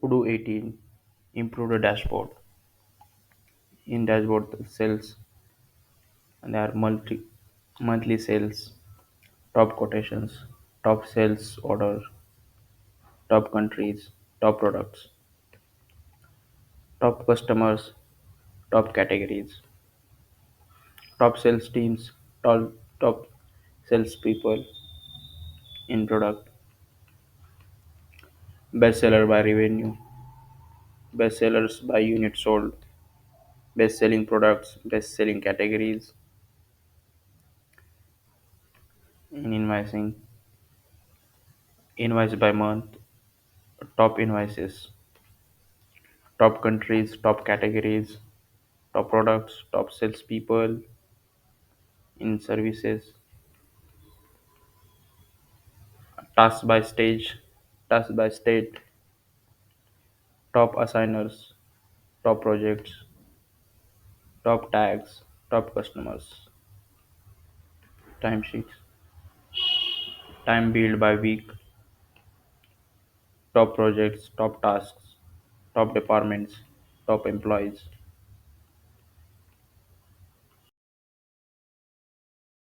Odoo 18 improved the dashboard. In dashboard sales, and there are monthly sales, top quotations, top sales order, top countries, top products, top customers, top categories, top sales teams, top sales people in product, best seller by revenue, best sellers by unit sold, best selling products, best selling categories in invoicing, invoice by month, top invoices, top countries, top categories, top products, top salespeople in services, task by stage, task by state, top assigners, top projects, top tags, top customers, timesheets, time billed by week, top projects, top tasks, top departments, top employees.